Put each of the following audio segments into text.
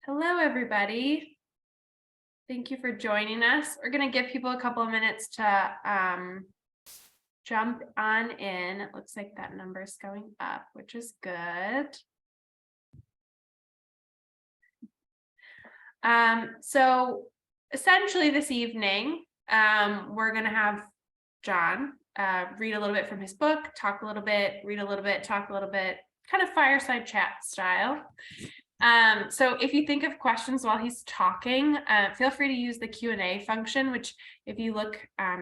Hello, everybody. Thank you for joining us. We're going to give people a couple of minutes to jump on in. It looks like that number is going up, which is good. So essentially this evening, we're going to have John read a little bit from his book, talk a little bit, read a little bit, talk a little bit, kind of fireside chat style. So if you think of questions while he's talking, feel free to use the Q&A function, which if you look,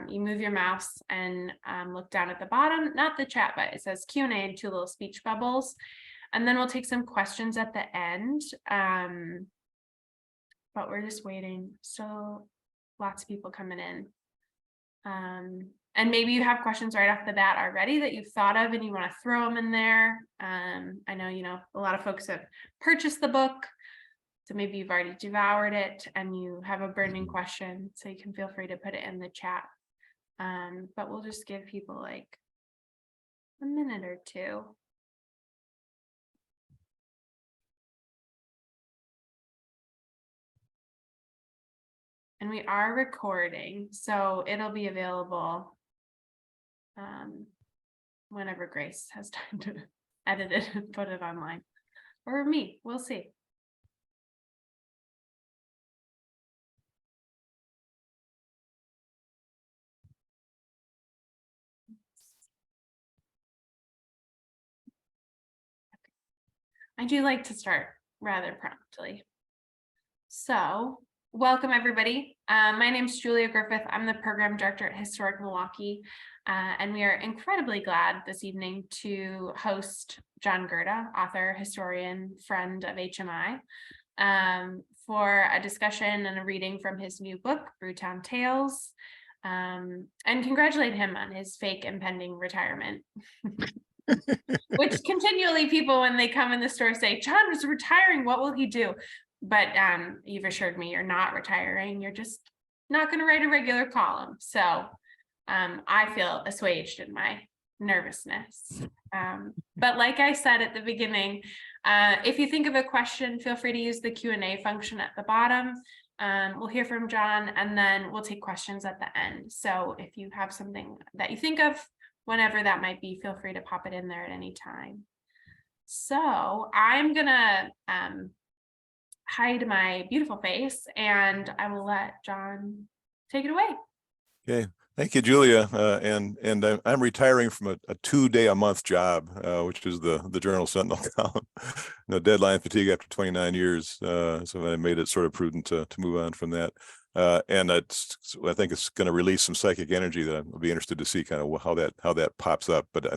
you move your mouse and look down at the bottom, not the chat, but it says Q&A and two little speech bubbles. And then we'll take some questions at the end. But we're just waiting. So lots of people coming in. And maybe you have questions right off the bat already that you've thought of and you want to throw them in there. I know, a lot of folks have purchased the book, so maybe you've already devoured it and you have a burning question, so you can feel free to put it in the chat. But we'll just give people like a minute or two. And we are recording, so it'll be available whenever Grace has time to edit it and put it online, or me, we'll see. I do like to start rather promptly. So welcome, everybody. My name is Julia Griffith. I'm the program director at Historic Milwaukee, and we are incredibly glad this evening to host John Gurda, author, historian, friend of HMI, for a discussion and a reading from his new book, Brewtown Tales, and congratulate him on his fake impending retirement. Which continually people, when they come in the store, say, John is retiring, what will he do? But you've assured me you're not retiring. You're just not going to write a regular column. So I feel assuaged in my nervousness. But like I said at the beginning, if you think of a question, feel free to use the Q&A function at the bottom. We'll hear from John and then we'll take questions at the end. So if you have something that you think of, whenever that might be, feel free to pop it in there at any time. So I'm going to hide my beautiful face and I will let John take it away. Okay, thank you, Julia. And I'm retiring from a 2-day-a-month job, which is the Journal Sentinel column. Deadline fatigue after 29 years, so I made it sort of prudent to move on from that. And I think it's going to release some psychic energy that I'll be interested to see kind of how that pops up. But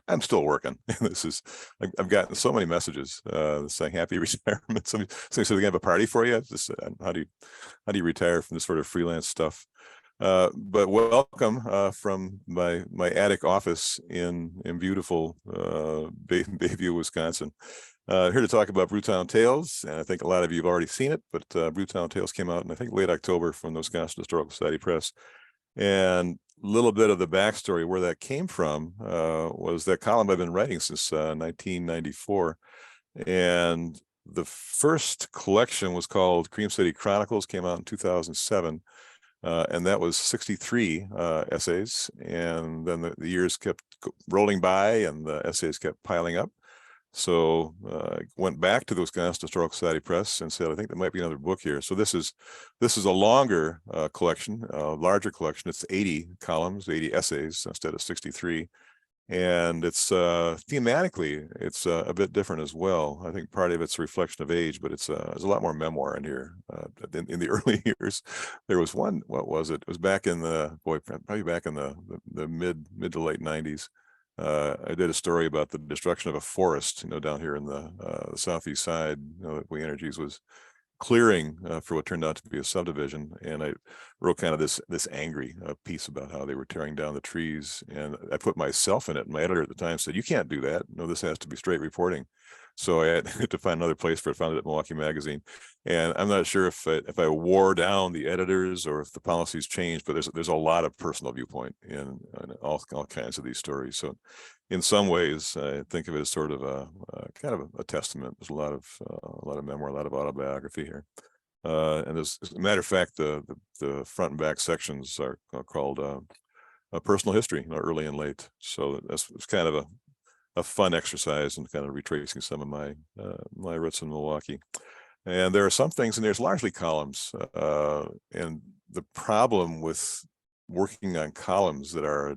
I'm still working. I've gotten so many messages saying happy retirement. Somebody said they're gonna have a party for you. Just, how do you retire from this sort of freelance stuff? But welcome from my attic office in beautiful Bayview, Wisconsin. Here to talk about Brewtown Tales, and I think a lot of you have already seen it, but Brewtown Tales came out in, I think, late October from the Wisconsin Historical Society Press. And a little bit of the backstory where that came from was that column I've been writing since 1994. And the first collection was called Cream City Chronicles, came out in 2007. And that was 63 essays. And then the years kept rolling by and the essays kept piling up. So I went back to the Wisconsin Historical Society Press and said, I think there might be another book here. So this is a longer collection, a larger collection. It's 80 columns, 80 essays instead of 63. And it's thematically, it's a bit different as well. I think part of it's a reflection of age, but there's a lot more memoir in here. In the early years, there was one, what was it? It was back in probably back in the mid to late 90s. I did a story about the destruction of a forest, down here in the southeast side, that We Energies was clearing for what turned out to be a subdivision. And I wrote kind of this angry piece about how they were tearing down the trees. And I put myself in it. And my editor at the time said, you can't do that. No, this has to be straight reporting. So I had to find another place for it, found it at Milwaukee Magazine. And I'm not sure if I wore down the editors or if the policies changed, but there's a lot of personal viewpoint in all kinds of these stories. So in some ways, I think of it as sort of a kind of a testament. There's a lot of memoir, a lot of autobiography here. And as a matter of fact, the front and back sections are called a personal history, early and late. So it's kind of a fun exercise and kind of retracing some of my my roots in Milwaukee. And there are some things, and there's largely columns. And the problem with working on columns that are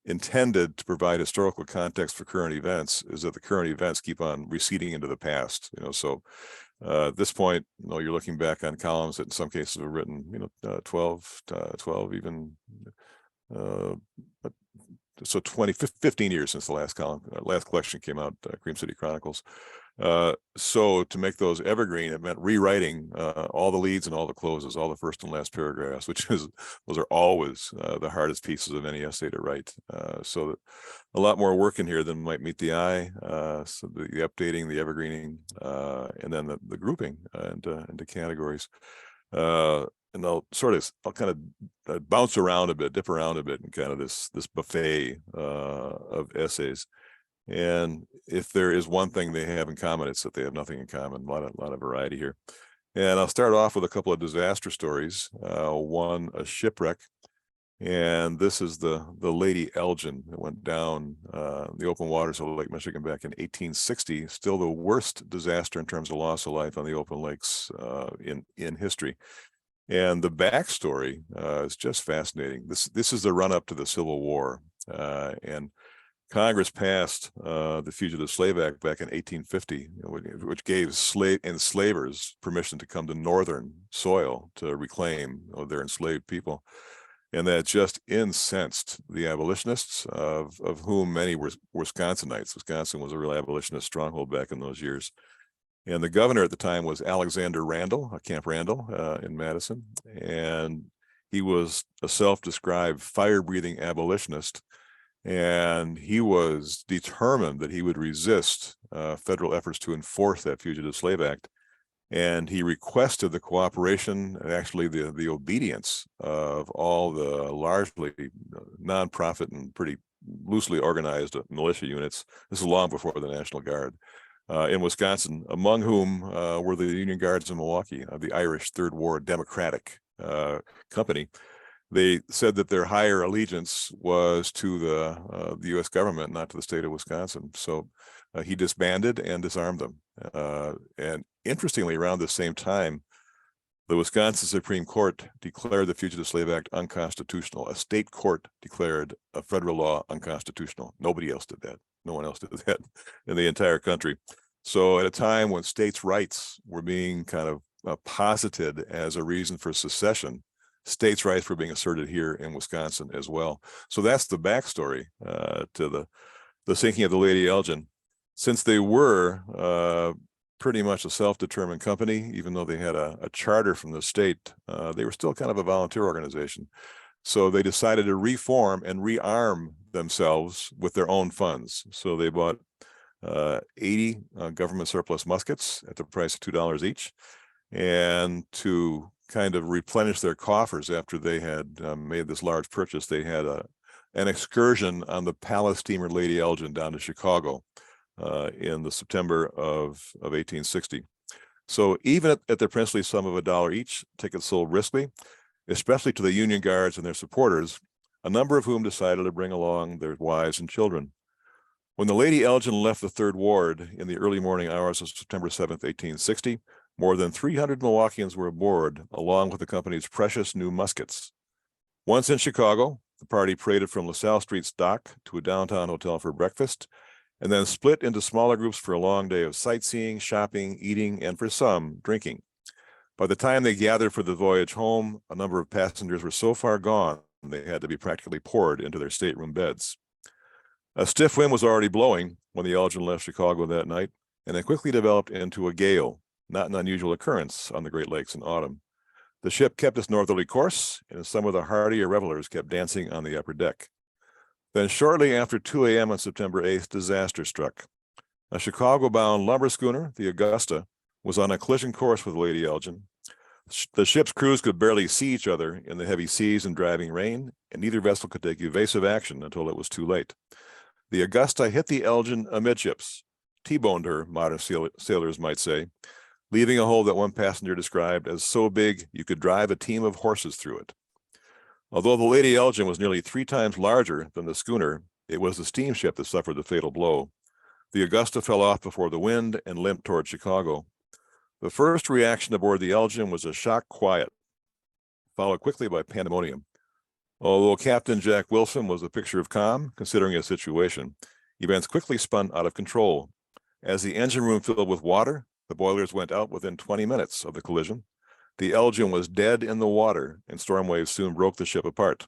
intended to provide historical context for current events is that the current events keep on receding into the past. So at this point, you're looking back on columns that in some cases were written, 12 even. So 15 years since the last collection came out, Cream City Chronicles. So to make those evergreen, it meant rewriting all the leads and all the closes, all the first and last paragraphs, those are always the hardest pieces of any essay to write. So a lot more work in here than might meet the eye. So the updating, the evergreening, and then the grouping into categories. And I'll kind of bounce around a bit, dip around a bit in kind of this buffet of essays. And if there is one thing they have in common, it's that they have nothing in common. A lot of variety here. And I'll start off with a couple of disaster stories. One, a shipwreck. And this is the Lady Elgin that went down the open waters of Lake Michigan back in 1860. Still the worst disaster in terms of loss of life on the open lakes in history. And the backstory is just fascinating. This is the run up to the Civil War, and Congress passed the Fugitive Slave Act back in 1850, which gave enslavers permission to come to northern soil to reclaim their enslaved people. And that just incensed the abolitionists, of whom many were Wisconsinites. Wisconsin was a real abolitionist stronghold back in those years. And the governor at the time was Alexander Randall, Camp Randall in Madison. And he was a self-described fire-breathing abolitionist. And he was determined that he would resist federal efforts to enforce that Fugitive Slave Act. And he requested the cooperation and actually the obedience of all the largely nonprofit and pretty loosely organized militia units. This is long before the National Guard in Wisconsin, among whom were the Union Guards in Milwaukee, the Irish Third Ward Democratic Company. They said that their higher allegiance was to the U.S. government, not to the state of Wisconsin. So he disbanded and disarmed them. And interestingly, around the same time, the Wisconsin Supreme Court declared the Fugitive Slave Act unconstitutional. A state court declared a federal law unconstitutional. Nobody else did that. No one else did that in the entire country. So at a time when states' rights were being kind of posited as a reason for secession, states' rights were being asserted here in Wisconsin as well. So that's the backstory to the sinking of the Lady Elgin. Since they were pretty much a self-determined company, even though they had a charter from the state, they were still kind of a volunteer organization. So they decided to reform and rearm themselves with their own funds. So they bought 80 government surplus muskets at the price of $2 each. And to kind of replenish their coffers after they had made this large purchase, they had an excursion on the palace steamer Lady Elgin down to Chicago in the September of 1860. So even at the princely sum of $1 each, tickets sold briskly, especially to the Union Guards and their supporters, a number of whom decided to bring along their wives and children. When the Lady Elgin left the Third Ward in the early morning hours of September 7th, 1860, more than 300 Milwaukeeans were aboard, along with the company's precious new muskets. Once in Chicago, the party paraded from LaSalle Street's dock to a downtown hotel for breakfast, and then split into smaller groups for a long day of sightseeing, shopping, eating, and for some, drinking. By the time they gathered for the voyage home, a number of passengers were so far gone, they had to be practically poured into their stateroom beds. A stiff wind was already blowing when the Elgin left Chicago that night, and it quickly developed into a gale, not an unusual occurrence on the Great Lakes in autumn. The ship kept its northerly course, and some of the hardier revelers kept dancing on the upper deck. Then shortly after 2 a.m. on September 8th, disaster struck. A Chicago-bound lumber schooner, the Augusta, was on a collision course with Lady Elgin. The ship's crews could barely see each other in the heavy seas and driving rain, and neither vessel could take evasive action until it was too late. The Augusta hit the Elgin amidships, T-boned her, modern sailors might say, leaving a hole that one passenger described as so big you could drive a team of horses through it. Although the Lady Elgin was nearly 3 times larger than the schooner, it was the steamship that suffered the fatal blow. The Augusta fell off before the wind and limped toward Chicago. The first reaction aboard the Elgin was a shocked quiet, followed quickly by pandemonium. Although Captain Jack Wilson was a picture of calm, considering his situation, events quickly spun out of control. As the engine room filled with water, the boilers went out within 20 minutes of the collision. The Elgin was dead in the water, and storm waves soon broke the ship apart.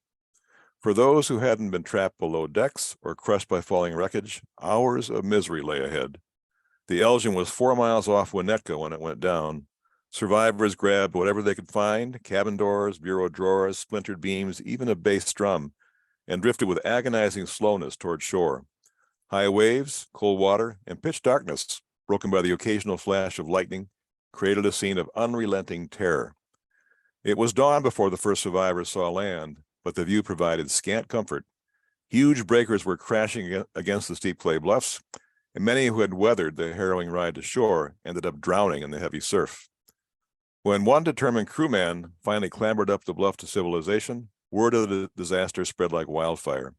For those who hadn't been trapped below decks or crushed by falling wreckage, hours of misery lay ahead. The Elgin was 4 miles off Winnetka when it went down. Survivors grabbed whatever they could find, cabin doors, bureau drawers, splintered beams, even a bass drum, and drifted with agonizing slowness toward shore. High waves, cold water, and pitch darkness, broken by the occasional flash of lightning, created a scene of unrelenting terror. It was dawn before the first survivors saw land, but the view provided scant comfort. Huge breakers were crashing against the steep clay bluffs, and many who had weathered the harrowing ride to shore ended up drowning in the heavy surf. When one determined crewman finally clambered up the bluff to civilization, word of the disaster spread like wildfire.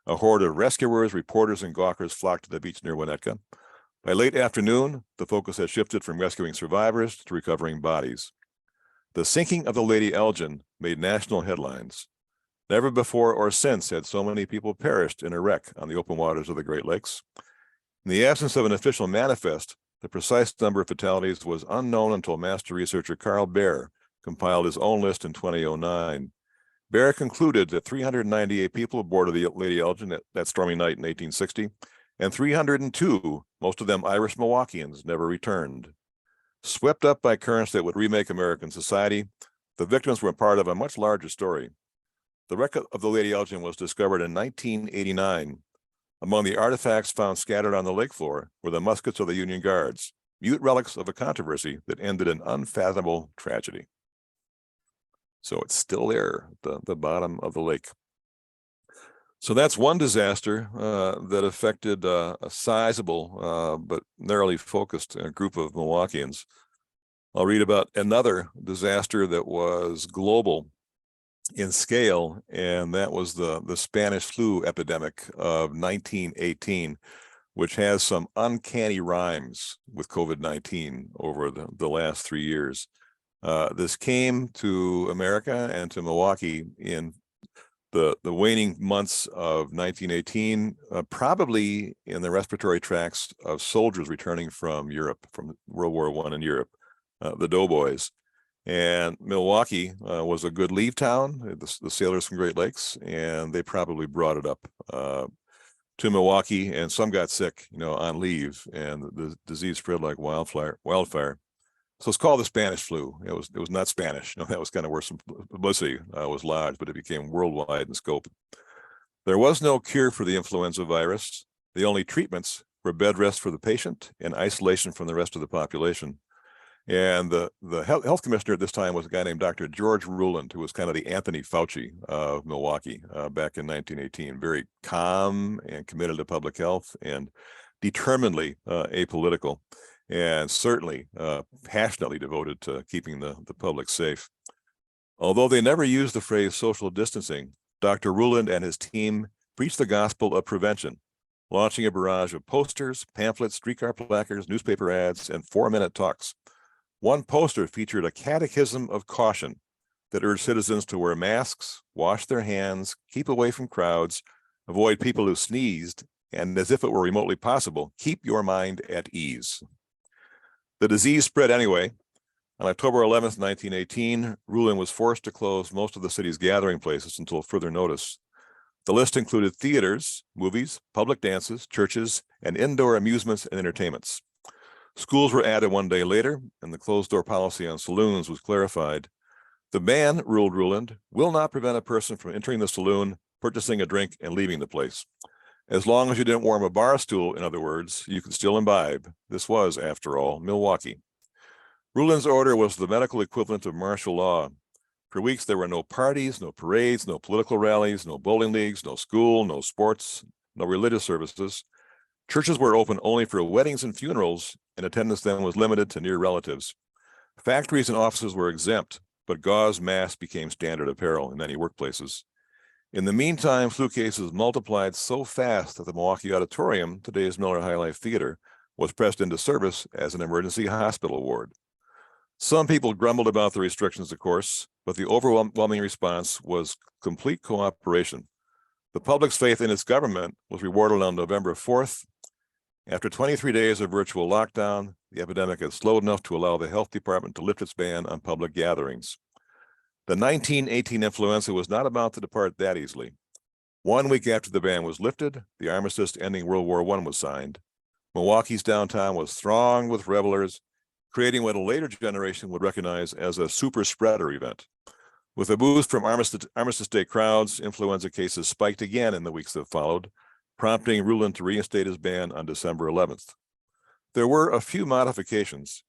A horde of rescuers, reporters, and gawkers flocked to the beach near Winnetka. By late afternoon, the focus had shifted from rescuing survivors to recovering bodies. The sinking of the Lady Elgin made national headlines. Never before or since had so many people perished in a wreck on the open waters of the Great Lakes. In the absence of an official manifest, the precise number of fatalities was unknown until master researcher Carl Baer compiled his own list in 2009. Baer concluded that 398 people aboard of the Lady Elgin that stormy night in 1860, and 302, most of them Irish Milwaukeeans, never returned. Swept up by currents that would remake American society, the victims were part of a much larger story. The wreck of the Lady Elgin was discovered in 1989. Among the artifacts found scattered on the lake floor were the muskets of the Union Guards, mute relics of a controversy that ended in unfathomable tragedy. So it's still there at the bottom of the lake. So that's one disaster that affected a sizable but narrowly focused group of Milwaukeeans. I'll read about another disaster that was global in scale, and that was the Spanish flu epidemic of 1918, which has some uncanny rhymes with COVID-19 over the last 3 years. This came to America and to Milwaukee in the waning months of 1918, probably in the respiratory tracts of soldiers returning from Europe, from World War I in Europe, the doughboys. And Milwaukee was a good leave town, the sailors from Great Lakes, and they probably brought it up to Milwaukee, and some got sick, on leave, and the disease spread like wildfire. So it's called the Spanish flu. It was not Spanish. That was kind of where some publicity was lodged, but it became worldwide in scope. There was no cure for the influenza virus. The only treatments were bed rest for the patient and isolation from the rest of the population. And the health commissioner at this time was a guy named Dr. George Ruland, who was kind of the Anthony Fauci of Milwaukee back in 1918. Very calm and committed to public health and determinedly apolitical, and certainly passionately devoted to keeping the public safe. Although they never used the phrase social distancing, Dr. Ruland and his team preached the gospel of prevention, launching a barrage of posters, pamphlets, streetcar placards, newspaper ads, and 4-minute talks. One poster featured a catechism of caution that urged citizens to wear masks, wash their hands, keep away from crowds, avoid people who sneezed, and as if it were remotely possible, keep your mind at ease. The disease spread anyway. On October 11th, 1918, Ruland was forced to close most of the city's gathering places until further notice. The list included theaters, movies, public dances, churches, and indoor amusements and entertainments. Schools were added 1 day later, and the closed-door policy on saloons was clarified. The ban, ruled Ruland, will not prevent a person from entering the saloon, purchasing a drink, and leaving the place. As long as you didn't warm a bar stool, in other words, you could still imbibe. This was, after all, Milwaukee. Rulin's order was the medical equivalent of martial law. For weeks, there were no parties, no parades, no political rallies, no bowling leagues, no school, no sports, no religious services. Churches were open only for weddings and funerals, and attendance then was limited to near relatives. Factories and offices were exempt, but gauze masks became standard apparel in many workplaces. In the meantime, flu cases multiplied so fast that the Milwaukee Auditorium, today's Miller High Life Theater, was pressed into service as an emergency hospital ward. Some people grumbled about the restrictions, of course, but the overwhelming response was complete cooperation. The public's faith in its government was rewarded on November 4th. After 23 days of virtual lockdown, the epidemic had slowed enough to allow the health department to lift its ban on public gatherings. The 1918 influenza was not about to depart that easily. 1 week after the ban was lifted, the armistice ending World War I was signed. Milwaukee's downtown was thronged with revelers, creating what a later generation would recognize as a super spreader event. With a boost from Armistice Day crowds, influenza cases spiked again in the weeks that followed, prompting Rulin to reinstate his ban on December 11th. There were a few modifications.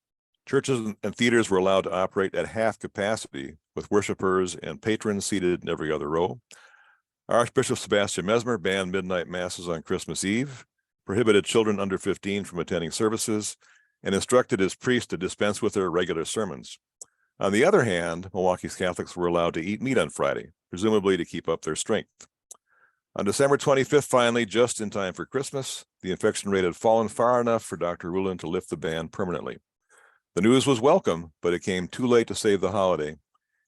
Churches and theaters were allowed to operate at half capacity, with worshipers and patrons seated in every other row. Archbishop Sebastian Mesmer banned midnight masses on Christmas Eve, prohibited children under 15 from attending services, and instructed his priests to dispense with their regular sermons. On the other hand, Milwaukee's Catholics were allowed to eat meat on Friday, presumably to keep up their strength. On December 25th, finally, just in time for Christmas, the infection rate had fallen far enough for Dr. Rulin to lift the ban permanently. The news was welcome, but it came too late to save the holiday.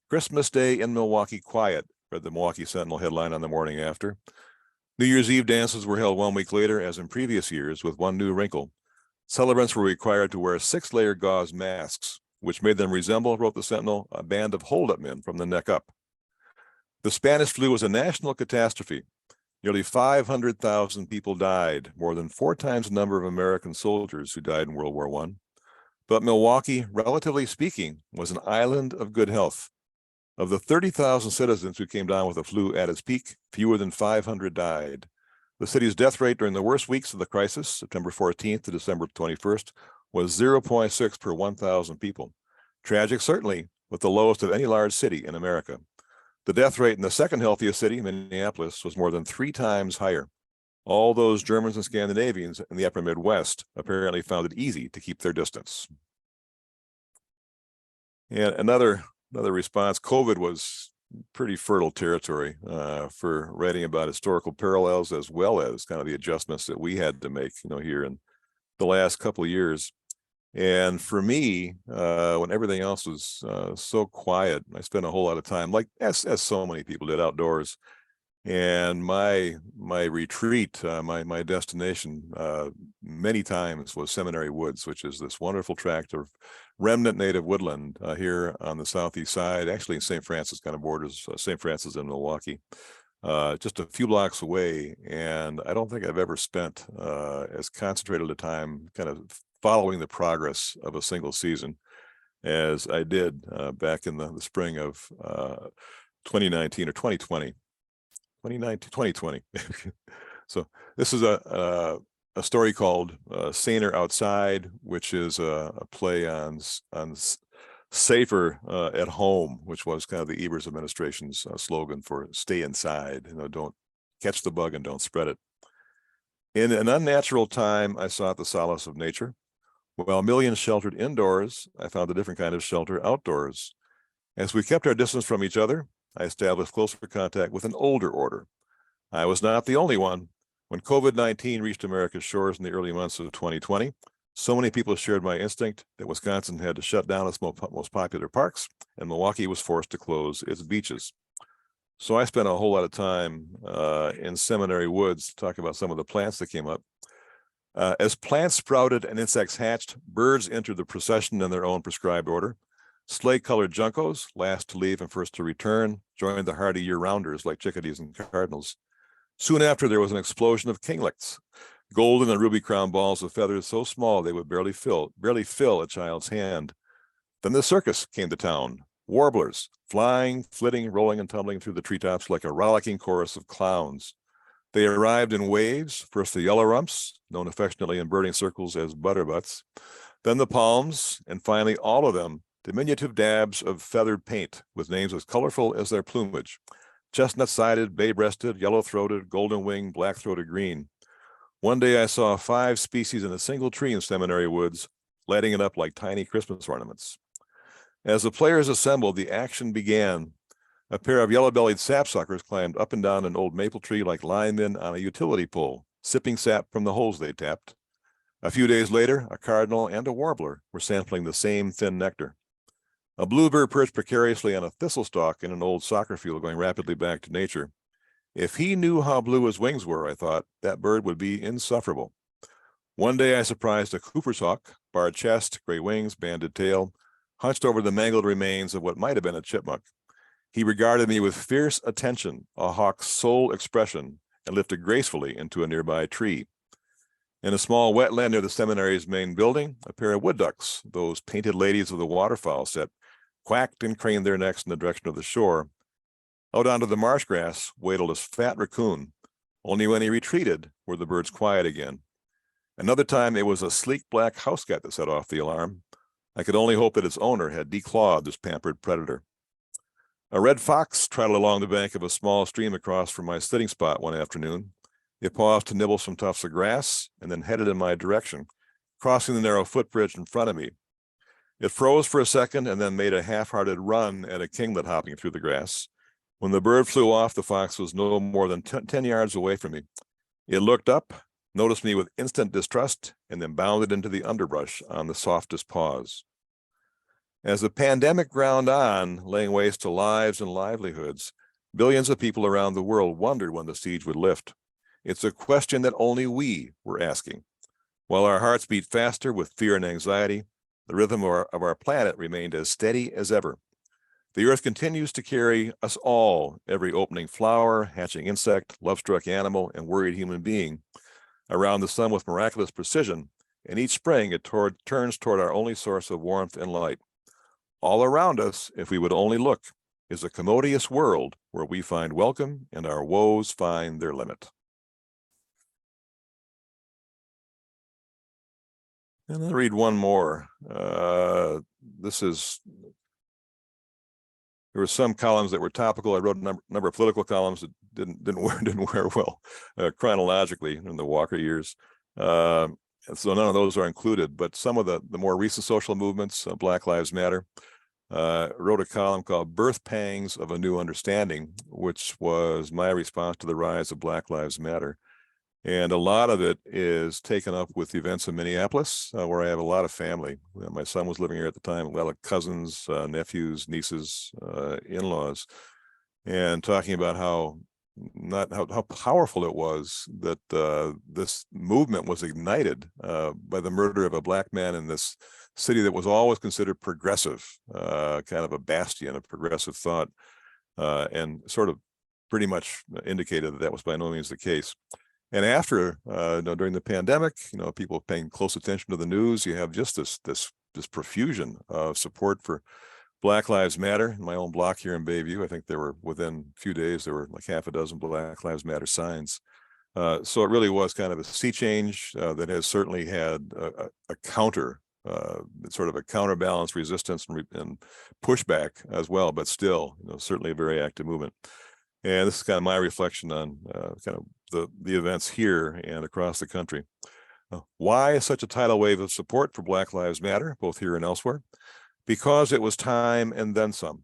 Christmas Day in Milwaukee quiet, read the Milwaukee Sentinel headline on the morning after. New Year's Eve dances were held 1 week later, as in previous years, with one new wrinkle. Celebrants were required to wear 6-layer gauze masks, which made them resemble, wrote the Sentinel, a band of hold-up men from the neck up. The Spanish flu was a national catastrophe. Nearly 500,000 people died, more than 4 times the number of American soldiers who died in World War I. But Milwaukee, relatively speaking, was an island of good health. Of the 30,000 citizens who came down with the flu at its peak, fewer than 500 died. The city's death rate during the worst weeks of the crisis, September 14th to December 21st, was 0.6 per 1,000 people. Tragic, certainly, but the lowest of any large city in America. The death rate in the second healthiest city, Minneapolis, was more than 3 times higher. All those Germans and Scandinavians in the upper Midwest apparently found it easy to keep their distance. And another response, COVID was pretty fertile territory for writing about historical parallels, as well as kind of the adjustments that we had to make, here in the last couple of years. And for me, when everything else was so quiet, I spent a whole lot of time, like as so many people did, outdoors. And my retreat, my destination, many times was Seminary Woods, which is this wonderful tract of remnant native woodland here on the southeast side, actually in St. Francis, kind of borders St. Francis and Milwaukee, just a few blocks away. And I don't think I've ever spent as concentrated a time kind of following the progress of a single season as I did back in the spring of 2019 or 2020. 2020. So this is a story called Saner Outside, which is a play on safer at home, which was kind of the Evers administration's slogan for stay inside, don't catch the bug and don't spread it. In an unnatural time, I sought the solace of nature. While millions sheltered indoors, I found a different kind of shelter outdoors. As we kept our distance from each other, I established closer contact with an older order. I was not the only one. When COVID-19 reached America's shores in the early months of 2020, so many people shared my instinct that Wisconsin had to shut down its most popular parks, and Milwaukee was forced to close its beaches. So I spent a whole lot of time in Seminary Woods talking about some of the plants that came up. As plants sprouted and insects hatched, birds entered the procession in their own prescribed order. Slate-colored juncos, last to leave and first to return, joined the hardy year-rounders like chickadees and cardinals. Soon after, there was an explosion of kinglets, golden and ruby-crowned balls of feathers so small they would barely fill a child's hand. Then the circus came to town. Warblers, flying, flitting, rolling, and tumbling through the treetops like a rollicking chorus of clowns. They arrived in waves, first the yellow rumps, known affectionately in birding circles as butterbutts, then the palms, and finally all of them diminutive dabs of feathered paint with names as colorful as their plumage: chestnut-sided, bay-breasted, yellow-throated, golden-winged, black-throated green. One day I saw 5 species in a single tree in Seminary Woods, lighting it up like tiny Christmas ornaments. As the players assembled, the action began. A pair of yellow-bellied sapsuckers climbed up and down an old maple tree like linemen on a utility pole, sipping sap from the holes they tapped. A few days later, a cardinal and a warbler were sampling the same thin nectar. A bluebird perched precariously on a thistle stalk in an old soccer field going rapidly back to nature. If he knew how blue his wings were, I thought, that bird would be insufferable. One day I surprised a Cooper's hawk, barred chest, gray wings, banded tail, hunched over the mangled remains of what might have been a chipmunk. He regarded me with fierce attention, a hawk's sole expression, and lifted gracefully into a nearby tree. In a small wetland near the seminary's main building, a pair of wood ducks, those painted ladies of the waterfowl set, quacked and craned their necks in the direction of the shore. Out onto the marsh grass waddled a fat raccoon. Only when he retreated were the birds quiet again. Another time it was a sleek black house cat that set off the alarm. I could only hope that its owner had declawed this pampered predator. A red fox trotted along the bank of a small stream across from my sitting spot one afternoon. It paused to nibble some tufts of grass and then headed in my direction, crossing the narrow footbridge in front of me. It froze for a second and then made a half-hearted run at a kinglet hopping through the grass. When the bird flew off, the fox was no more than 10 yards away from me. It looked up, noticed me with instant distrust, and then bounded into the underbrush on the softest paws. As the pandemic ground on, laying waste to lives and livelihoods, billions of people around the world wondered when the siege would lift. It's a question that only we were asking. While our hearts beat faster with fear and anxiety, the rhythm of our planet remained as steady as ever. The earth continues to carry us all, every opening flower, hatching insect, love-struck animal, and worried human being, around the sun with miraculous precision, and each spring it turns toward our only source of warmth and light. All around us, if we would only look, is a commodious world where we find welcome and our woes find their limit. And I'll read one more. There were some columns that were topical. I wrote a number of political columns that didn't wear well chronologically in the Walker years. And so none of those are included, but some of the more recent social movements, Black Lives Matter, wrote a column called Birth Pangs of a New Understanding, which was my response to the rise of Black Lives Matter. And a lot of it is taken up with the events in Minneapolis, where I have a lot of family. My son was living here at the time, a lot of cousins, nephews, nieces, in-laws, and talking about how powerful it was that this movement was ignited by the murder of a black man in this city that was always considered progressive, kind of a bastion of progressive thought, and sort of pretty much indicated that that was by no means the case. And after, during the pandemic, people paying close attention to the news, you have just this profusion of support for Black Lives Matter. In my own block here in Bayview, I think there were, within a few days, there were like half a dozen Black Lives Matter signs. So it really was kind of a sea change that has certainly had a counter, sort of a counterbalance, resistance, and pushback as well, but still, certainly a very active movement. And this is kind of my reflection on kind of the events here and across the country. Why such a tidal wave of support for Black Lives Matter, both here and elsewhere? Because it was time and then some.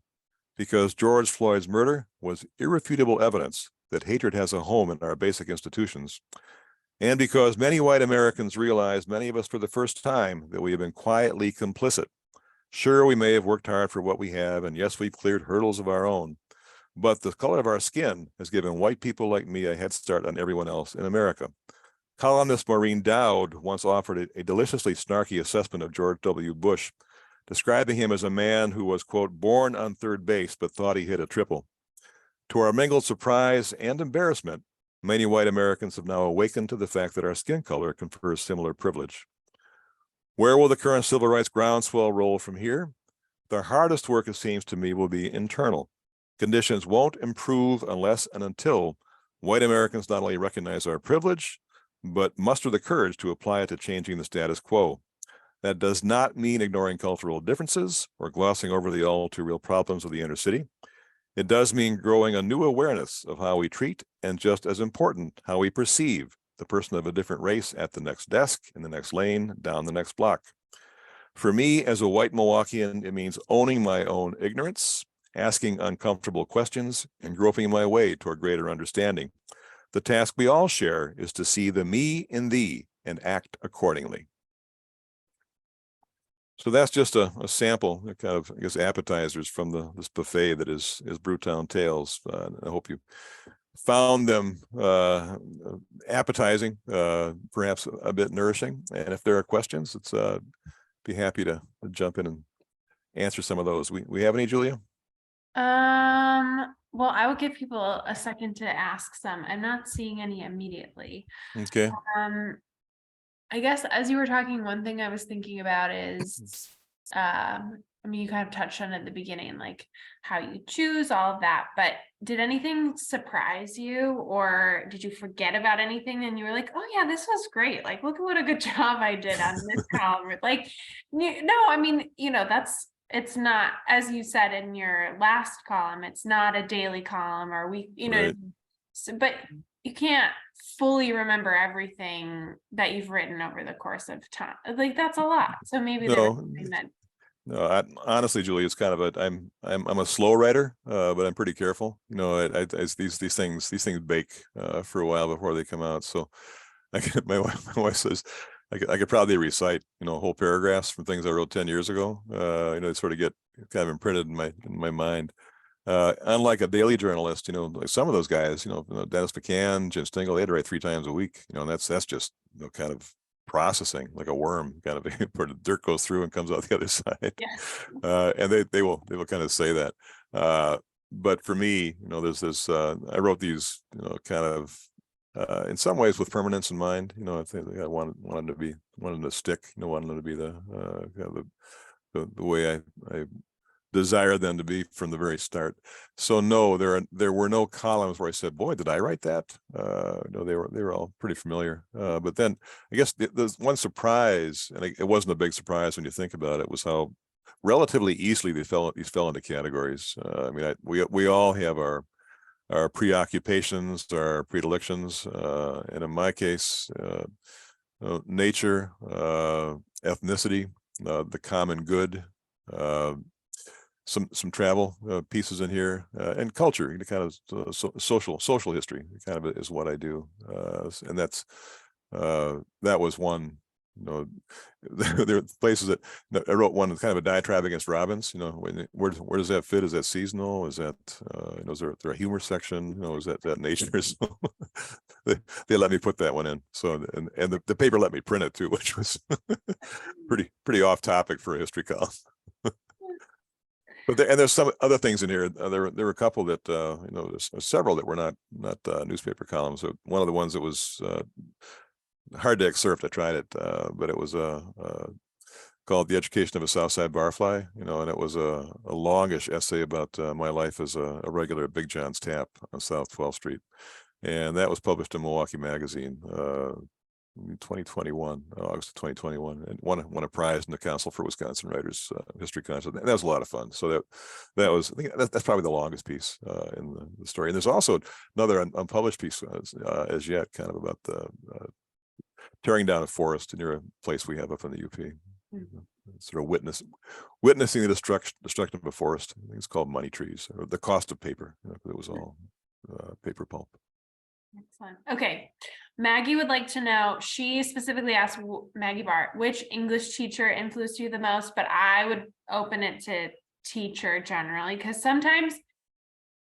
Because George Floyd's murder was irrefutable evidence that hatred has a home in our basic institutions. And because many white Americans realize, many of us for the first time, that we have been quietly complicit. Sure, we may have worked hard for what we have, and yes, we've cleared hurdles of our own. But the color of our skin has given white people like me a head start on everyone else in America. Columnist Maureen Dowd once offered a deliciously snarky assessment of George W. Bush, describing him as a man who was, quote, born on third base, but thought he hit a triple. To our mingled surprise and embarrassment, many white Americans have now awakened to the fact that our skin color confers similar privilege. Where will the current civil rights groundswell roll from here? The hardest work, it seems to me, will be internal. Conditions won't improve unless and until White Americans not only recognize our privilege, but muster the courage to apply it to changing the status quo. That does not mean ignoring cultural differences or glossing over the all too real problems of the inner city. It does mean growing a new awareness of how we treat, and just as important, how we perceive the person of a different race at the next desk, in the next lane, down the next block. For me, as a white Milwaukeean, it means owning my own ignorance, asking uncomfortable questions, and groping my way toward greater understanding. The task we all share is to see the me in thee and act accordingly. So that's just a sample, kind of, I guess, appetizers from this buffet that is Brewtown Tales. I hope you found them appetizing, perhaps a bit nourishing. And if there are questions, it's be happy to jump in and answer some of those. We have any, Julia? Well, I will give people a second to ask some. I'm not seeing any immediately. Okay. I guess as you were talking, one thing I was thinking about is, I mean, you kind of touched on it at the beginning, like how you choose all of that, but did anything surprise you, or did you forget about anything and you were like, oh yeah, this was great. Like, look at what a good job I did on this column. Like, no, I mean, it's not, as you said in your last column, it's not a daily column or week, Right. so, but you can't fully remember everything that you've written over the course of time. Like, that's a lot. So maybe there was No, something that, no, honestly, Julia, it's kind of I'm a slow writer, but I'm pretty careful. These things bake for a while before they come out. So my wife says I could probably recite, whole paragraphs from things I wrote 10 years ago. They sort of get kind of imprinted in my mind. Unlike a daily journalist, like some of those guys, Dennis McCann, Jim Stingle, they had to write 3 times a week, and that's just, kind of processing like a worm, kind of where the dirt goes through and comes out the other side. yes. And they will kind of say that. But for me, there's this, I wrote these, kind of, in some ways with permanence in mind. I think I wanted to stick, wanted them to be kind of the way I desire them to be from the very start. So no, there were no columns where I said, boy, did I write that? No, they were all pretty familiar. But then I guess the one surprise, and it wasn't a big surprise when you think about it, was how relatively easily these fell into categories. I mean, we all have our preoccupations, our predilections, and in my case, nature, ethnicity, the common good, some travel pieces in here, and culture, kind of social history, kind of is what I do, and that was one. There are places that I wrote one kind of a diatribe against robins. Where does that fit? Is that seasonal? Is that is there a humor section? Is that nature? So they let me put that one in. So and the paper let me print it too, which was pretty off topic for a history column. But there's some other things in here. There were a couple that there's several that were not newspaper columns. So one of the ones that was hard to excerpt. I tried it, but it was called "The Education of a Southside Barfly." And it was a longish essay about my life as a regular at Big John's Tap on South 12th Street, and that was published in Milwaukee Magazine. In 2021, August of 2021, and won a prize in the Council for Wisconsin Writers History Contest. That was a lot of fun. So that was, I think that's probably the longest piece in the story. And there's also another unpublished piece as yet, kind of about the tearing down a forest near a place we have up in the UP. Sort of witnessing the destruction of a forest. I think it's called Money Trees, or The Cost of Paper. It was all paper pulp. Excellent. Okay. Maggie would like to know, she specifically asked Maggie Bart, which English teacher influenced you the most, but I would open it to teacher generally, because sometimes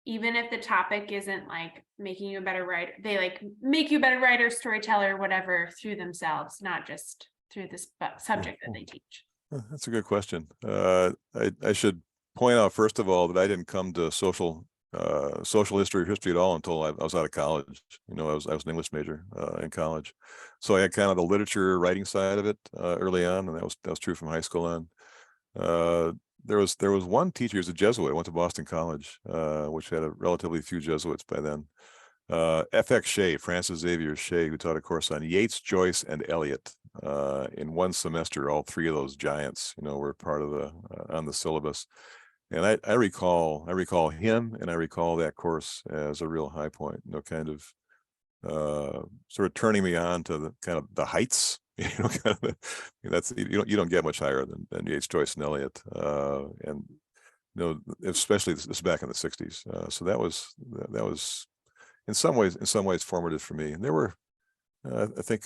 even if the topic isn't like making you a better writer, they like make you a better writer, storyteller, whatever, through themselves, not just through this subject that they teach. That's a good question. I should point out, first of all, that I didn't come to social history or history at all until I was out of college. I was an English major in college, so I had kind of the literature writing side of it early on, and that was true from high school on. There was one teacher who's a Jesuit. I went to Boston College, which had a relatively few Jesuits by then. FX Shea, Francis Xavier Shea, who taught a course on Yeats, Joyce, and Eliot. In one semester, all three of those giants, were part of the on the syllabus. And I recall him, and I recall that course as a real high point, kind of sort of turning me on to the kind of the heights, that's you don't get much higher than Yeats, Joyce, and Eliot, and especially this is back in the 60s. So that was in some ways formative for me. And there were I think,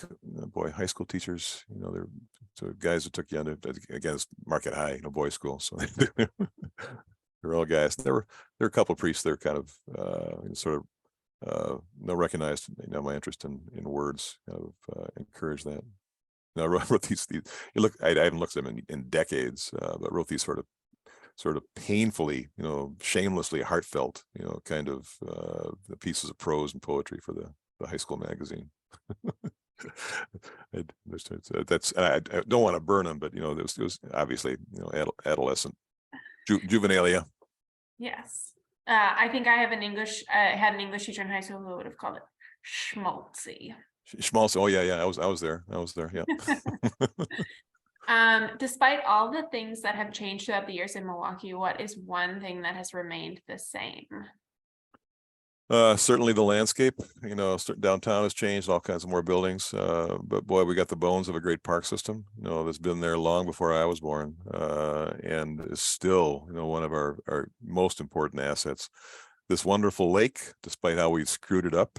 high school teachers, they're so guys that took you under, again, it's Market High, boys' school. So they're all guys. There were a couple of priests there kind of sort of recognized, my interest in words, kind of encouraged that. I wrote these you look, I haven't looked at them in decades, but wrote these sort of painfully, shamelessly heartfelt, kind of pieces of prose and poetry for the high school magazine. I don't want to burn them, but it was obviously adolescent juvenilia. Yes, I think I had an English teacher in high school who would have called it schmaltzy. Schmaltzy. Oh yeah, I was there. Yeah. Despite all the things that have changed throughout the years in Milwaukee, what is one thing that has remained the same? Certainly the landscape, downtown has changed, all kinds of more buildings. But boy, we got the bones of a great park system, that's been there long before I was born, and is still, one of our most important assets. This wonderful lake, despite how we've screwed it up,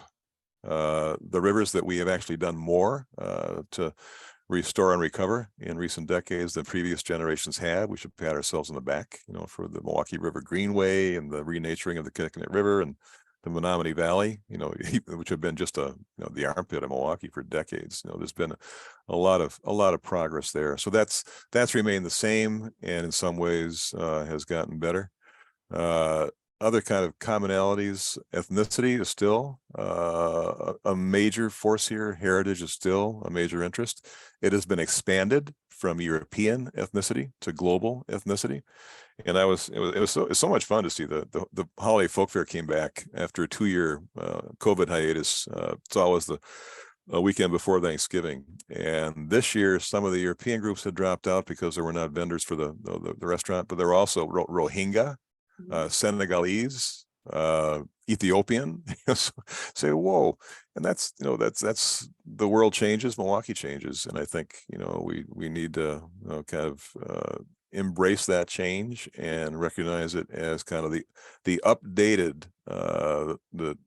the rivers that we have actually done more to restore and recover in recent decades than previous generations had. We should pat ourselves on the back, for the Milwaukee River Greenway and the renaturing of the Connecticut River and the Menominee Valley, which have been just the armpit of Milwaukee for decades. There's been a lot of progress there. So that's remained the same, and in some ways has gotten better. Other kind of commonalities, ethnicity is still a major force here. Heritage is still a major interest. It has been expanded from European ethnicity to global ethnicity. And it was so much fun to see the holiday folk fair came back after a 2-year COVID hiatus. It's always the weekend before Thanksgiving. And this year, some of the European groups had dropped out because there were not vendors for the restaurant, but there were also Rohingya, Senegalese, Ethiopian. Say, whoa. And that's the world changes, Milwaukee changes. And I think, we need to kind of embrace that change and recognize it as kind of the updated, the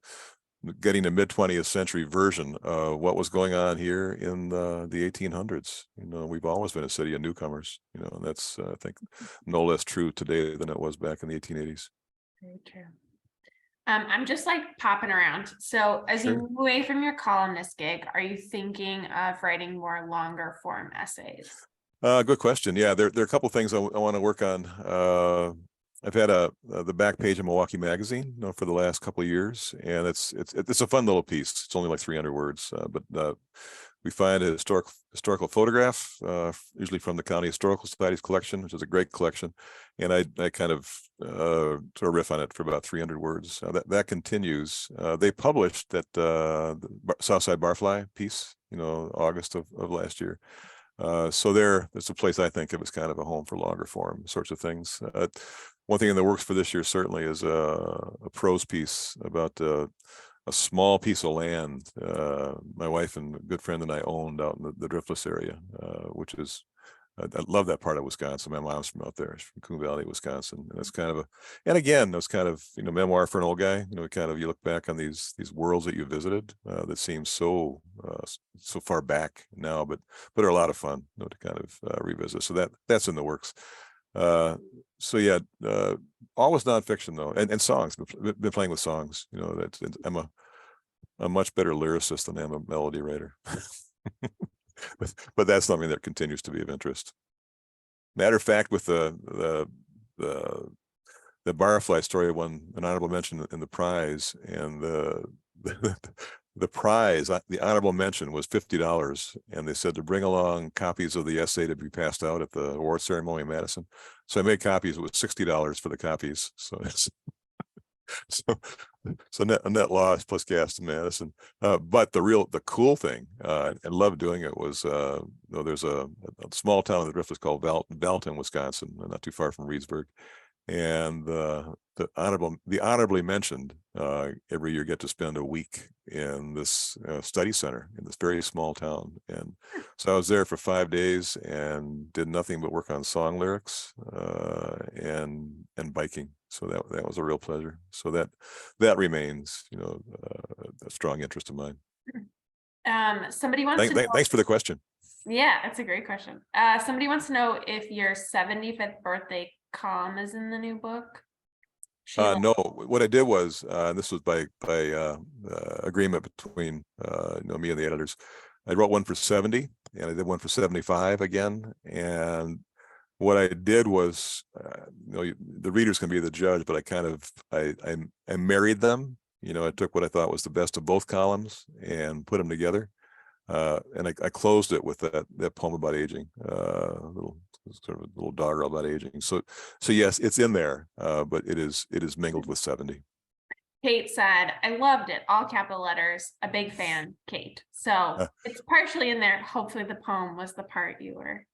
getting a mid-20th century version of what was going on here in the 1800s. We've always been a city of newcomers, and that's, I think, no less true today than it was back in the 1880s. Very true. I'm just popping around. So as you move away from your columnist gig, are you thinking of writing more longer form essays? Good question. Yeah, there are a couple things I want to work on. I've had the back page of Milwaukee Magazine, for the last couple of years, and it's a fun little piece. It's only like 300 words, but we find a historical photograph, usually from the County Historical Society's collection, which is a great collection, and I kind of sort of riff on it for about 300 words. That continues. They published that the Southside Barfly piece, August of last year. So there's a place I think of as kind of a home for longer form sorts of things. One thing in the works for this year certainly is a prose piece about a small piece of land my wife and a good friend and I owned out in the Driftless area, which is, I love that part of Wisconsin. My mom's from out there, she's from Coon Valley, Wisconsin, and it's kind of and again, those kind of memoir for an old guy. Kind of you look back on these worlds that you visited that seem so far back now, but are a lot of fun, to kind of revisit. So that's in the works. So yeah, always nonfiction though, and songs. Been playing with songs. I'm a much better lyricist than I'm a melody writer. But that's something that continues to be of interest. Matter of fact, with the Barfly story, won an honorable mention in the prize, and the prize, the honorable mention, was $50, and they said to bring along copies of the essay to be passed out at the award ceremony in Madison. So I made copies. It was $60 for the copies. So So net loss plus gas to Madison. But the cool thing, and love doing it, was there's a small town in the Drift is called Valton, Wisconsin, not too far from Reedsburg. And the honorably mentioned every year get to spend a week in this study center in this very small town. And so I was there for 5 days and did nothing but work on song lyrics and biking. So that was a real pleasure. So that remains, a strong interest of mine. Somebody wants to know. Thanks for the question. Yeah, that's a great question. Somebody wants to know if your 75th birthday column is in the new book. No, what I did was, this was by agreement between me and the editors. I wrote one for 70 and I did one for 75 again. And what I did was, the readers can be the judge, but I married them. I took what I thought was the best of both columns and put them together. And I closed it with that poem about aging, sort of a little doggerel about aging. So yes, it's in there, but it is mingled with 70. Kate said, I loved it, all capital letters, a big fan, Kate. So it's partially in there. Hopefully the poem was the part you were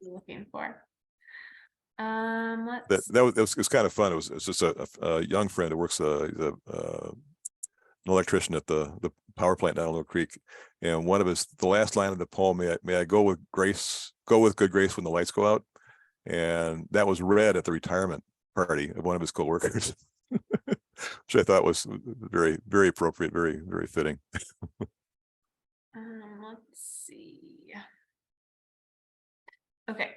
looking for. It was kind of fun. It was just a young friend who works an electrician at the power plant down in Little Creek, and the last line of the poem, may I go with good grace when the lights go out, and that was read at the retirement party of one of his coworkers, which I thought was very, very appropriate, very, very fitting. Let's see. Okay.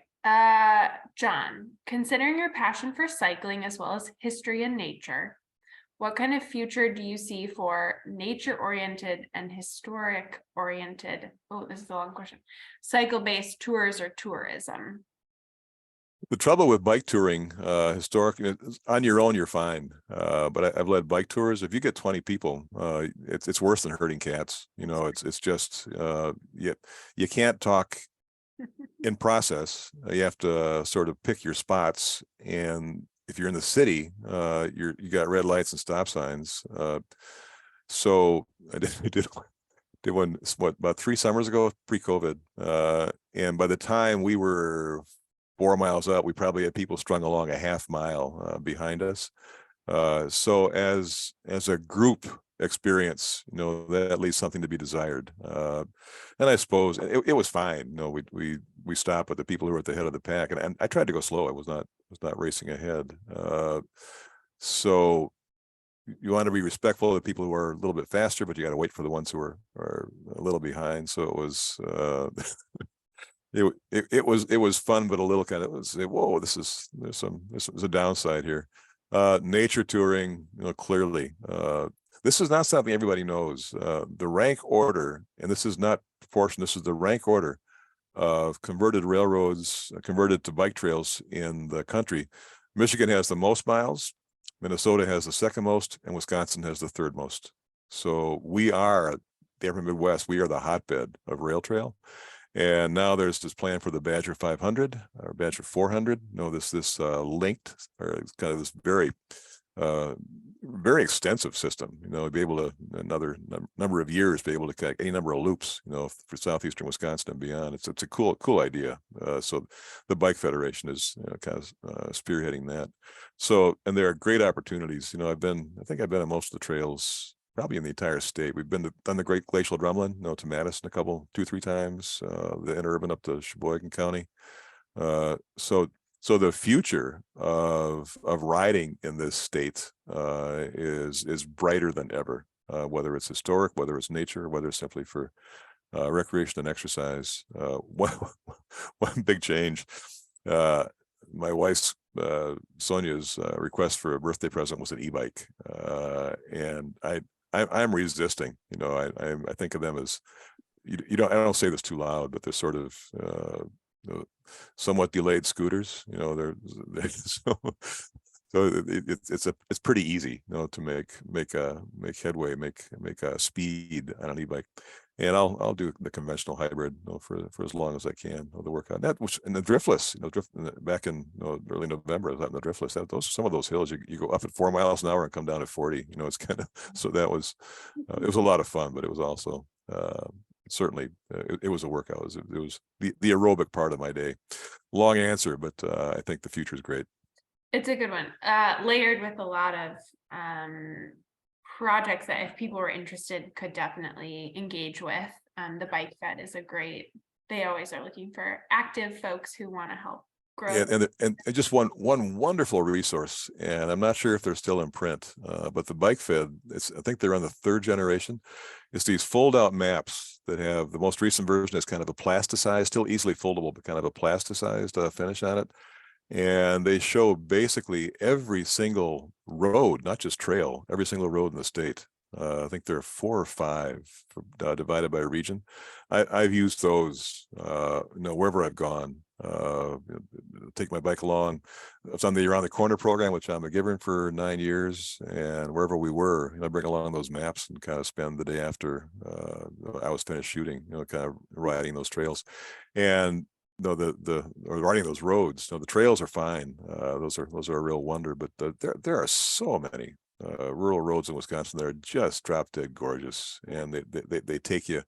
John, considering your passion for cycling as well as history and nature, what kind of future do you see for nature-oriented and historic-oriented, this is a long question, cycle-based tours or tourism? The trouble with bike touring, historic, on your own, you're fine. But I've led bike tours. If you get 20 people, it's worse than herding cats. It's just, you can't talk in process. You have to sort of pick your spots. And if you're in the city, you got red lights and stop signs. So I did one, about 3 summers ago, pre-COVID. And by the time we were 4 miles out, we probably had people strung along a half mile behind us. So as a group experience, that leaves something to be desired. And I suppose it was fine. We stopped with the people who were at the head of the pack, and I tried to go slow. I was not racing ahead. So you want to be respectful of the people who are a little bit faster, but you got to wait for the ones who are a little behind. So it was it was fun, but a little kind of, whoa, there's a downside here. Nature touring, clearly, this is not something everybody knows. The rank order, and this is not proportion, this is the rank order of converted railroads, converted to bike trails in the country. Michigan has the most miles, Minnesota has the second most, and Wisconsin has the third most. So we are, the upper Midwest, we are the hotbed of rail trail. And now there's this plan for the Badger 500 or Badger 400. This linked, or kind of this very, very extensive system. Be able to, another number of years, be able to connect any number of loops. For southeastern Wisconsin and beyond. It's a cool idea. So the Bike Federation is kind of spearheading that. So, and there are great opportunities. I think I've been on most of the trails, probably in the entire state. We've done the Great Glacial Drumlin, to Madison 2-3 times, the interurban up to Sheboygan County. So the future of riding in this state is brighter than ever, whether it's historic, whether it's nature, whether it's simply for recreation and exercise. One big change. My wife's Sonia's request for a birthday present was an e-bike, and I'm resisting. I think of them as, I don't say this too loud, but they're sort of somewhat delayed scooters. They're so it's pretty easy, to make headway, make speed on an e-bike. And I'll do the conventional hybrid, for as long as I can, the workout. That was in the driftless, back in early November, I was out in the driftless. Some of those hills, you go up at 4 miles an hour and come down at 40. It's kind of, so that was it was a lot of fun, but it was also certainly it was a workout. It was the aerobic part of my day. Long answer, but I think the future is great. It's a good one. Layered with a lot of projects that if people were interested could definitely engage with. The Bike Fed is they always are looking for active folks who want to help grow. And just one wonderful resource, and I'm not sure if they're still in print, but the Bike Fed, I think they're on the 3rd generation. It's these fold out maps that have, the most recent version is kind of a plasticized, still easily foldable, but kind of a plasticized finish on it. And they show basically every single road, not just trail, every single road in the state. I think there are 4 or 5 divided by region. I've used those, wherever I've gone. Take my bike along. It's on the Around the Corner program, which I'm a giver for 9 years, and wherever we were, I bring along those maps and kind of spend the day after I was finished shooting, kind of riding those trails, and or riding those roads. The trails are fine. Those are a real wonder, but there are so many rural roads in Wisconsin that are just drop dead gorgeous, and they take you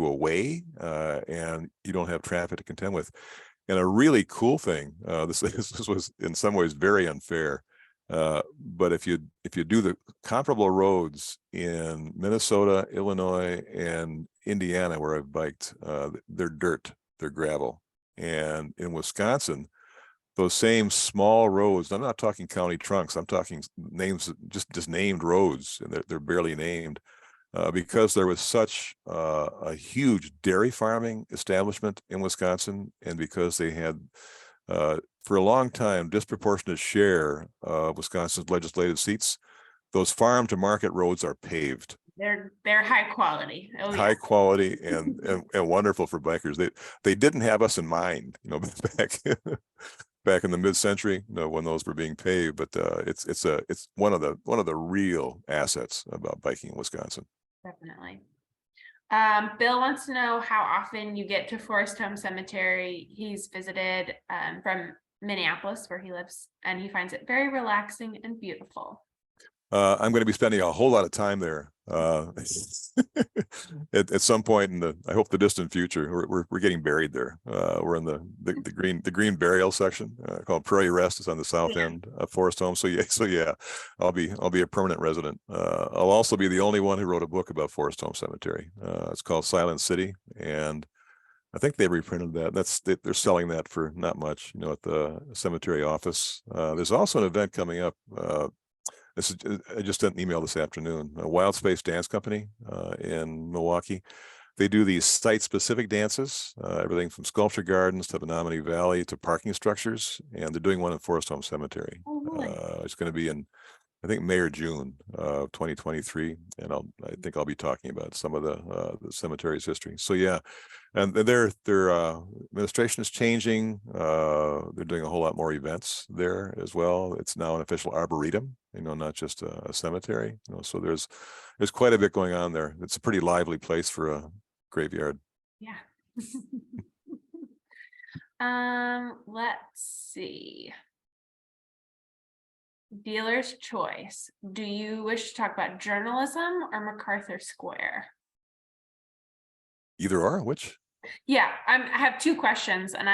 away, and you don't have traffic to contend with. And a really cool thing, this was in some ways very unfair, but if you do the comparable roads in Minnesota, Illinois, and Indiana, where I've biked, they're dirt, they're gravel. And in Wisconsin, those same small roads, I'm not talking county trunks, I'm talking names, just named roads, and they're barely named, because there was such a huge dairy farming establishment in Wisconsin, and because they had for a long time disproportionate share of Wisconsin's legislative seats, those farm to market roads are paved. They're high quality. High quality and wonderful for bikers. They didn't have us in mind, back in the mid-century, when those were being paved. But it's one of the real assets about biking in Wisconsin. Definitely. Bill wants to know how often you get to Forest Home Cemetery. He's visited from Minneapolis, where he lives, and he finds it very relaxing and beautiful. I'm going to be spending a whole lot of time there at some point in I hope the distant future. We're getting buried there. We're in the green burial section called Prairie Rest. It's on the south end of Forest Home. So yeah, I'll be a permanent resident. I'll also be the only one who wrote a book about Forest Home Cemetery. It's called Silent City, and I think they reprinted that. They're selling that for not much, at the cemetery office. There's also an event coming up. I just sent an email this afternoon. A Wild Space Dance Company in Milwaukee. They do these site-specific dances, everything from sculpture gardens to the Menominee Valley to parking structures, and they're doing one in Forest Home Cemetery. Oh, really? It's going to be in, I think, May or June of 2023, and I think I'll be talking about some of the cemetery's history. So yeah, and their administration is changing. They're doing a whole lot more events there as well. It's now an official arboretum, not just a cemetery. So there's quite a bit going on there. It's a pretty lively place for a graveyard. Yeah. Let's see. Dealer's choice. Do you wish to talk about journalism or MacArthur Square? Either or, which? Yeah, I have 2 questions, and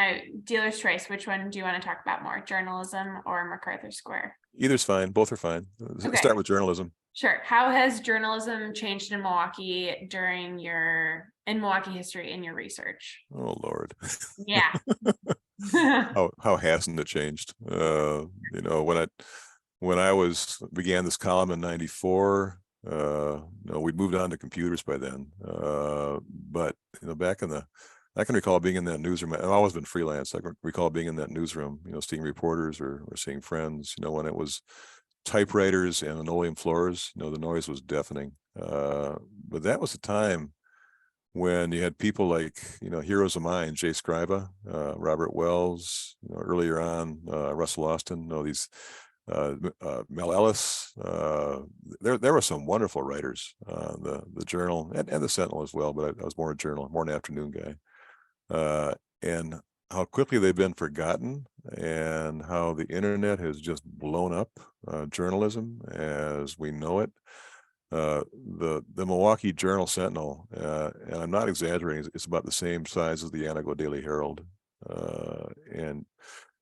dealer's choice. Which one do you want to talk about more, journalism or MacArthur Square? Either's fine. Both are fine. Okay. Start with journalism. Sure. How has journalism changed in Milwaukee in Milwaukee history in your research? Oh Lord. Yeah. How hasn't it changed? When I began this column in '94, we'd moved on to computers by then. But I can recall being in that newsroom. I've always been freelance. I can recall being in that newsroom, seeing reporters or seeing friends, when it was typewriters and linoleum floors, the noise was deafening. But that was a time when you had people like, heroes of mine, Jay Scriba, Robert Wells, earlier on, Russell Austin, these Mel Ellis. There were some wonderful writers, the Journal and the Sentinel as well, but I was more a Journal, more an afternoon guy. And how quickly they've been forgotten, and how the internet has just blown up journalism as we know it. The Milwaukee Journal Sentinel, and I'm not exaggerating, it's about the same size as the Anago Daily Herald, and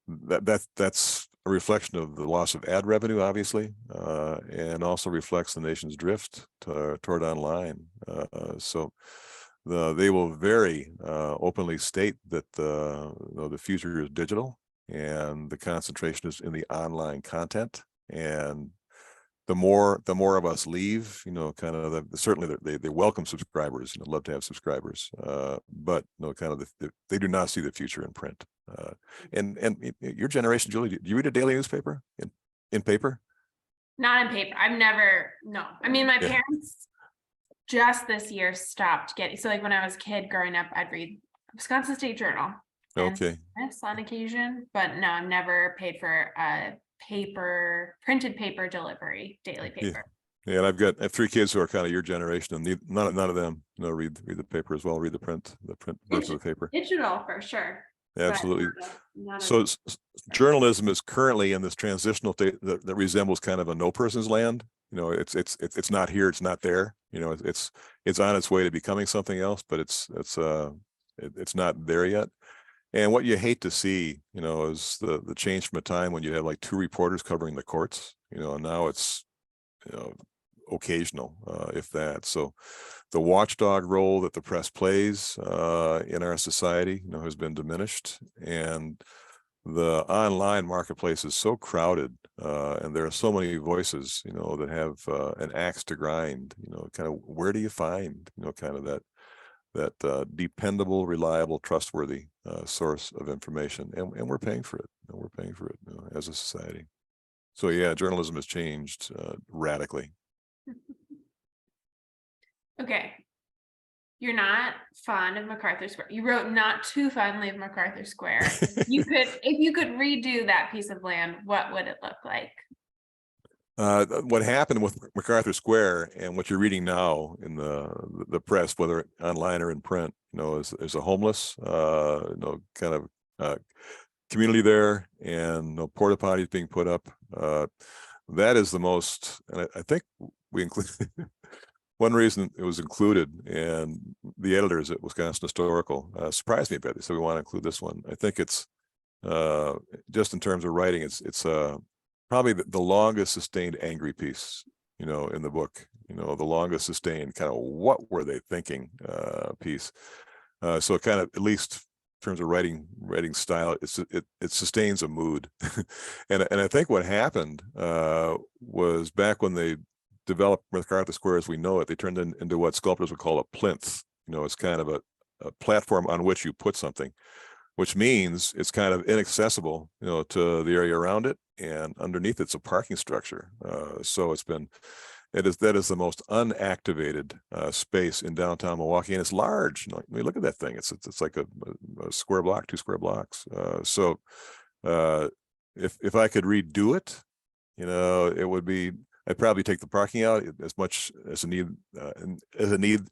that's a reflection of the loss of ad revenue, obviously, and also reflects the nation's drift toward online. So they will very openly state that the future is digital, and the concentration is in the online content. And the more of us leave, kind of certainly they welcome subscribers, love to have subscribers, but kind of they do not see the future in print. And your generation, Julie, do you read a daily newspaper in paper? Not in paper. I've never, no. I mean, my Yeah. parents just this year stopped getting, so like when I was a kid growing up, I'd read Wisconsin State Journal. Okay. Yes, on occasion, but no, I've never paid for a printed paper delivery, daily paper. Yeah, and I have 3 kids who are kind of your generation, and none of them read the paper as well, read the print version of the paper. Digital for sure. Absolutely. Not So journalism is currently in this transitional state that resembles kind of a no person's land. It's not here, it's not there. It's on its way to becoming something else, but it's not there yet. And what you hate to see, is the change from a time when you had like 2 reporters covering the courts, and now it's, occasional, if that. So the watchdog role that the press plays in our society, has been diminished. And the online marketplace is so crowded, and there are so many voices, that have an axe to grind, kind of where do you find, kind of that dependable, reliable, trustworthy source of information, and we're paying for it. We're paying for it as a society. So yeah, journalism has changed radically. Okay. You're not fond of MacArthur Square. You wrote not too fondly of MacArthur Square. If you could redo that piece of land, what would it look like? What happened with MacArthur Square and what you're reading now in the press, whether online or in print, is a homeless, kind of community there, and porta potties being put up. That is the most, and I think we include one reason it was included, and the editors at Wisconsin Historical surprised me a bit. They said, we want to include this one. I think it's just in terms of writing, it's probably the longest sustained angry piece, in the book, the longest sustained kind of what were they thinking piece. So it kind of, at least in terms of writing style, it sustains a mood. and I think what happened was back when they developed MacArthur Square as we know it, they turned it into what sculptors would call a plinth. It's kind of a platform on which you put something, which means it's kind of inaccessible, to the area around it, and underneath it's a parking structure. So that is the most unactivated space in downtown Milwaukee, and it's large. Look at that thing. It's like a square block, 2 square blocks. So if I could redo it, it would be, I'd probably take the parking out as much as a need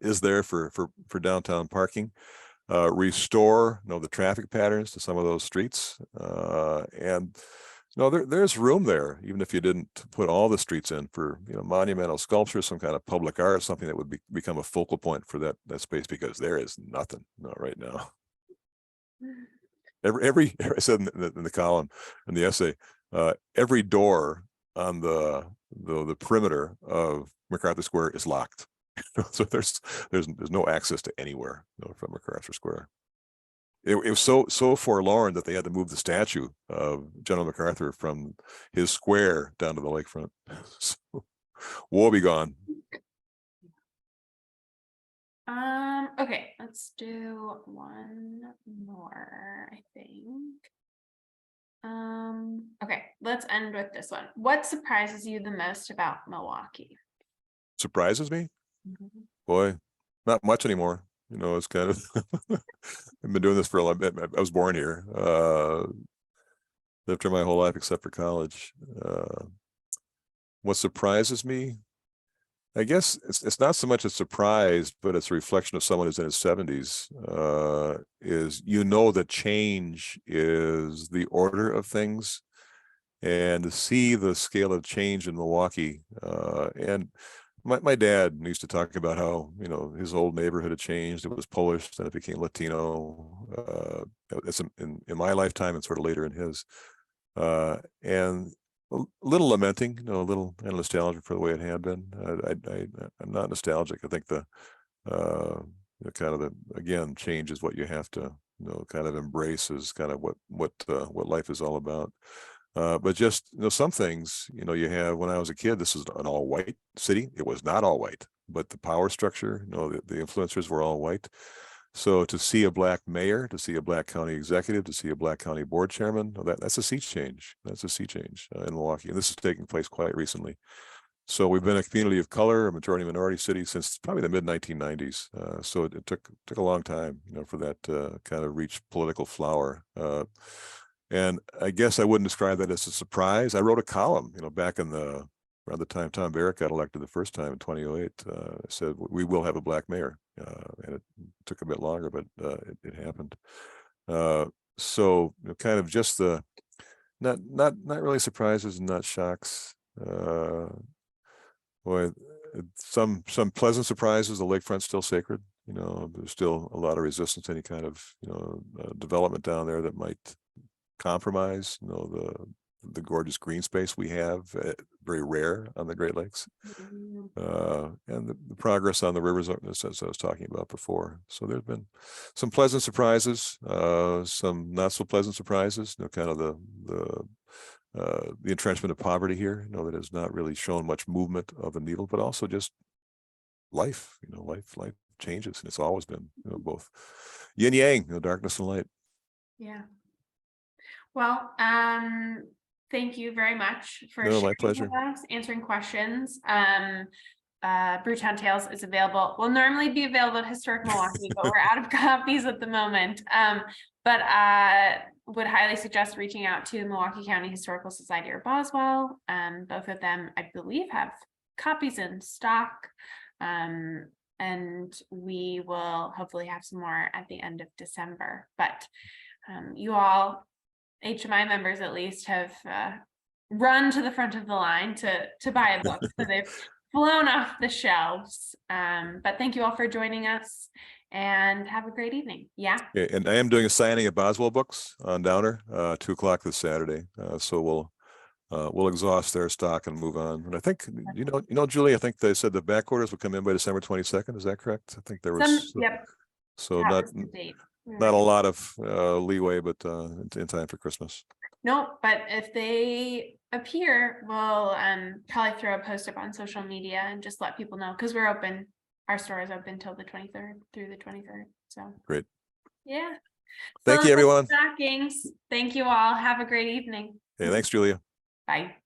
is there for downtown parking. Restore the traffic patterns to some of those streets, and there's room there, even if you didn't put all the streets in, for monumental sculpture, some kind of public art, something that would become a focal point for that space, because there is nothing right now. Every I said in the column, in the essay, every door on the perimeter of MacArthur Square is locked. So there's no access to anywhere from MacArthur Square. It was so forlorn that they had to move the statue of General MacArthur from his square down to the lakefront. So, woe be gone. Okay, let's do one more, I think. Okay, let's end with this one. What surprises you the most about Milwaukee? Surprises me? Boy, not much anymore. It's kind of I've been doing this for a long bit. I was born here. lived here my whole life except for college. What surprises me? I guess it's not so much a surprise, but it's a reflection of someone who's in his 70s. Is that change is the order of things, and to see the scale of change in Milwaukee. And my dad used to talk about how his old neighborhood had changed. It was Polish, then it became Latino. It's in my lifetime and sort of later in his. And a little lamenting, a little nostalgic for the way it had been. I'm not nostalgic. I think again, change is what you have to kind of embrace, is kind of what life is all about. But just some things you have. When I was a kid, this was an all white city. It was not all white, but the power structure, the influencers were all white. So to see a black mayor, to see a black county executive, to see a black county board chairman, that's a sea change. That's a sea change in Milwaukee. And this is taking place quite recently. So we've been a community of color, a majority minority city since probably the mid 1990s. So it took a long time, for that to kind of reach political flower. And I guess I wouldn't describe that as a surprise. I wrote a column, back in around the time Tom Barrett got elected the first time in 2008. Said we will have a black mayor, and it took a bit longer, but it happened. So kind of just the not really surprises and not shocks. Boy, some pleasant surprises. The lakefront's still sacred. There's still a lot of resistance to any kind of development down there that might compromise the gorgeous green space we have, very rare on the Great Lakes, and the progress on the rivers, as I was talking about before. So there's been some pleasant surprises, some not so pleasant surprises. Kind of the entrenchment of poverty here, that has not really shown much movement of the needle, but also just life. Life changes, and it's always been both yin yang, darkness and light. Yeah. Well, thank you very much for No, my sharing pleasure. with us, answering questions. Brewtown Tales is available. Will normally be available at Historic Milwaukee, but we're out of copies at the moment. But would highly suggest reaching out to the Milwaukee County Historical Society or Boswell. Both of them, I believe, have copies in stock. And we will hopefully have some more at the end of December. But you all, HMI members at least, have run to the front of the line to buy a book. So they've flown off the shelves. But thank you all for joining us, and have a great evening. Yeah. Okay, and I am doing a signing at Boswell Books on Downer, 2:00 this Saturday. So we'll exhaust their stock and move on. And I think Julie, I think they said the back orders would come in by December 22nd. Is that correct? I think there was Yep. So That not was the date. not a lot of leeway, but in time for Christmas. No, but if they appear, we'll probably throw a post up on social media and just let people know, because we're open. Our store is open till the 23rd through the 23rd. So great. Yeah. Thank you, everyone. Stockings. Thank you all. Have a great evening. Hey, thanks, Julia. Bye.